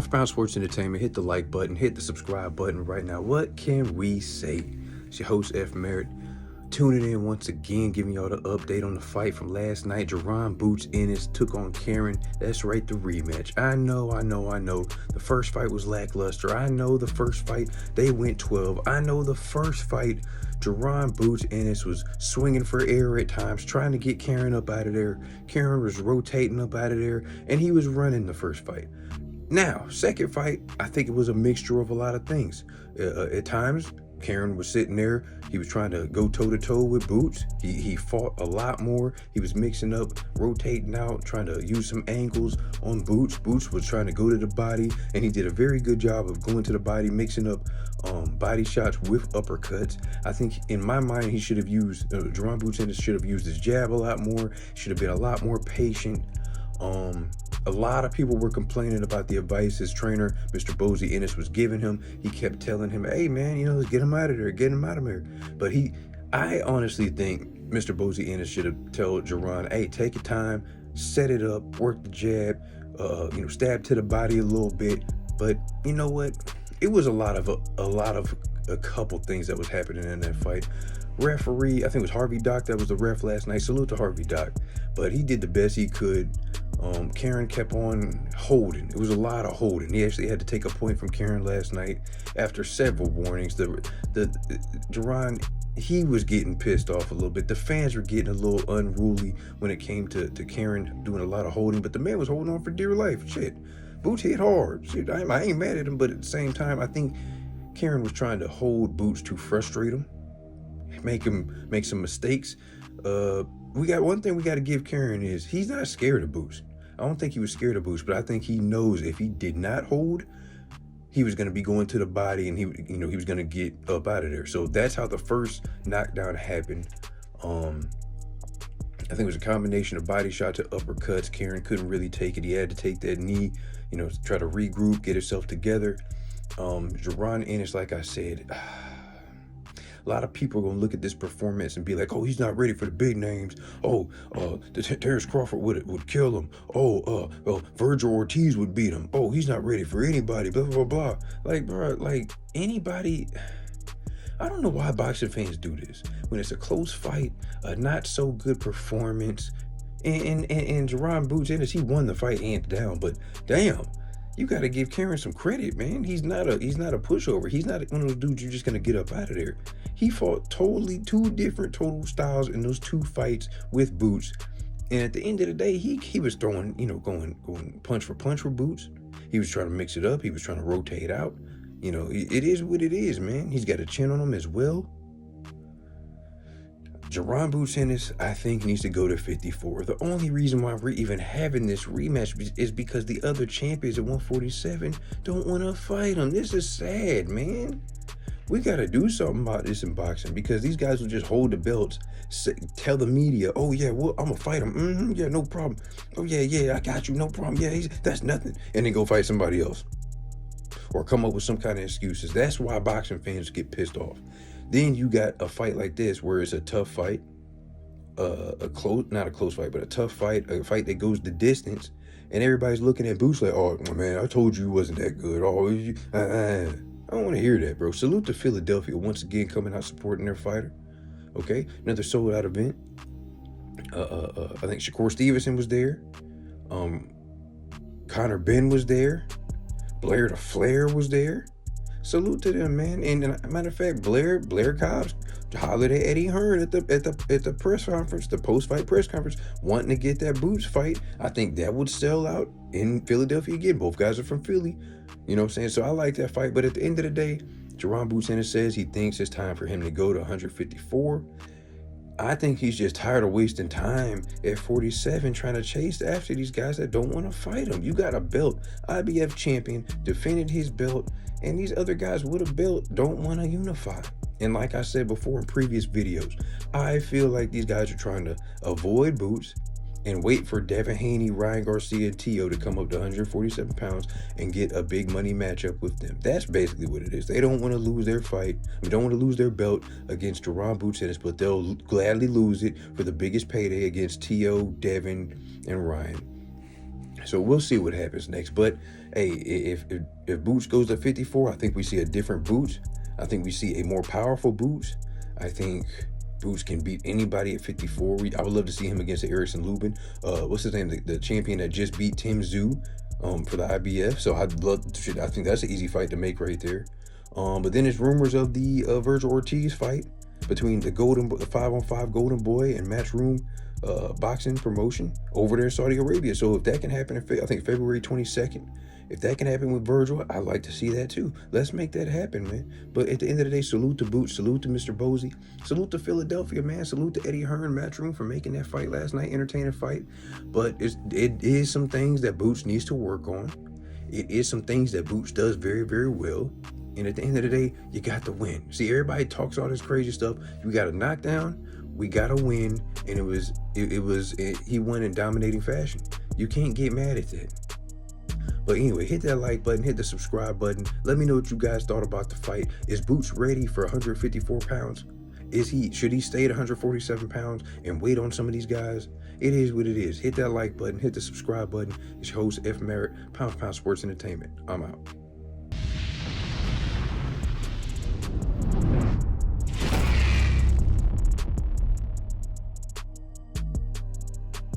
for Pound Sports Entertainment. Hit the like button, hit the subscribe button right now. What can we say? It's your host, F. Merritt, tuning in once again, giving y'all the update on the fight from last night. Jaron Boots Ennis took on Karen. That's right, the rematch. I know. The first fight was lackluster. I know the first fight, they went 12. I know the first fight, Jaron Boots Ennis was swinging for air at times, trying to get Karen up out of there. Karen was rotating up out of there, and he was running the first fight. Now, second fight, I think it was a mixture of a lot of things. At times, Karen was sitting there. He was trying to go toe-to-toe with Boots. He fought a lot more. He was mixing up, rotating out, trying to use some angles on Boots. Boots was trying to go to the body, and he did a very good job of going to the body, mixing up body shots with uppercuts. I think, in my mind, he should have used, Jaron Boots Ennis should have used his jab a lot more, should have been a lot more patient. A lot of people were complaining about the advice his trainer, Mr. Bozy Ennis, was giving him. He kept telling him, hey man, let's get him out of there, But I honestly think Mr. Bozy Ennis should have told Jaron, hey, take your time, set it up, work the jab, stab to the body a little bit. But you know what? It was a couple things that was happening in that fight. Referee, I think it was Harvey Dock that was the ref last night. Salute to Harvey Dock. But he did the best he could. Karen kept on holding. It was a lot of holding. He actually had to take a point from Karen last night after several warnings. Jaron, he was getting pissed off a little bit. The fans were getting a little unruly when it came to Karen doing a lot of holding, but the man was holding on for dear life. Shit. Boots hit hard. Shit, I ain't mad at him, but at the same time, I think Karen was trying to hold Boots to frustrate him, make him make some mistakes. One thing we got to give Karen is he's not scared of Boots. I don't think he was scared of Boots, but I think he knows if he did not hold, he was going to be going to the body, and he was going to get up out of there. So that's how the first knockdown happened. I think it was a combination of body shot to uppercuts. Karen couldn't really take it. He had to take that knee, try to regroup, get himself together. Jaron Ennis, like I said, a lot of people are going to look at this performance and be like, oh, he's not ready for the big names. Oh, Terrence Crawford would kill him. Oh, Virgil Ortiz would beat him. Oh, he's not ready for anybody, blah, blah, blah. Like, bro, like anybody. I don't know why boxing fans do this. When it's a close fight, a not so good performance, and Jaron Boots Ennis, he won the fight hands down, but damn. You got to give Karen some credit, man. He's not a pushover. He's not one of those dudes you're just going to get up out of there. He fought totally two different total styles in those two fights with Boots. And at the end of the day, he was throwing, going punch for punch with Boots. He was trying to mix it up. He was trying to rotate out. It is what it is, man. He's got a chin on him as well. Jaron Boots Ennis, I think, needs to go to 54. The only reason why we're even having this rematch is because the other champions at 147 don't want to fight him. This is sad, man. We got to do something about this in boxing, because these guys will just hold the belts, tell the media, oh, yeah, well, I'm going to fight him. Yeah, no problem. Oh, yeah, I got you, no problem. Yeah, that's nothing. And then go fight somebody else. Or come up with some kind of excuses. That's why boxing fans get pissed off. Then you got a fight like this where it's a tough fight, not a close fight, but a tough fight, a fight that goes the distance, and everybody's looking at Boots like, oh man, I told you he wasn't that good. I don't want to hear that, bro. Salute to Philadelphia once again, coming out supporting their fighter. Okay, another sold out event. I think Shakur Stevenson was there. Connor Ben was there. Blair the Flair was there. Salute to them, man. And matter of fact, Blair Cobbs hollered at Eddie Hearn at the press conference, the post-fight press conference, wanting to get that Boots fight. I think that would sell out in Philadelphia again. Both guys are from Philly. You know what I'm saying? So I like that fight. But at the end of the day, Jaron Boots Ennis says he thinks it's time for him to go to 154. I think he's just tired of wasting time at 47 trying to chase after these guys that don't want to fight him. You got a belt, IBF champion, defended his belt, and these other guys with a belt don't want to unify. And like I said before in previous videos, I feel like these guys are trying to avoid Boots and wait for Devin Haney, Ryan Garcia, and Tio to come up to 147 pounds and get a big money matchup with them. That's basically what it is. They don't want to lose their fight. They don't want to lose their belt against Jaron Boots Ennis, but they'll gladly lose it for the biggest payday against Tio, Devin, and Ryan. So we'll see what happens next. But hey, if Boots goes to 54, I think we see a different Boots. I think we see a more powerful Boots. I think Boots can beat anybody at 54. I would love to see him against Erickson Lubin. What's his name? The champion that just beat Tim Tszyu for the IBF. So I think that's an easy fight to make right there. But then there's rumors of the Virgil Ortiz fight between the 5-on-5 Golden Boy and Matchroom boxing promotion over there in Saudi Arabia. So if that can happen, I think February 22nd, if that can happen with Virgil, I'd like to see that too. Let's make that happen, man. But at the end of the day, salute to Boots, salute to Mr. Bosey, salute to Philadelphia, man. Salute to Eddie Hearn, Matchroom for making that fight last night, entertaining fight. But it is some things that Boots needs to work on. It is some things that Boots does very, very well. And at the end of the day, you got to win. See, everybody talks all this crazy stuff. You got a knockdown, we got to win, and he won in dominating fashion. You can't get mad at that. But anyway, hit that like button, hit the subscribe button. Let me know what you guys thought about the fight. Is Boots ready for 154 pounds? Should he stay at 147 pounds and wait on some of these guys? It is what it is. Hit that like button, hit the subscribe button. It's your host, F. Merritt, Pound for Pound Sports Entertainment. I'm out.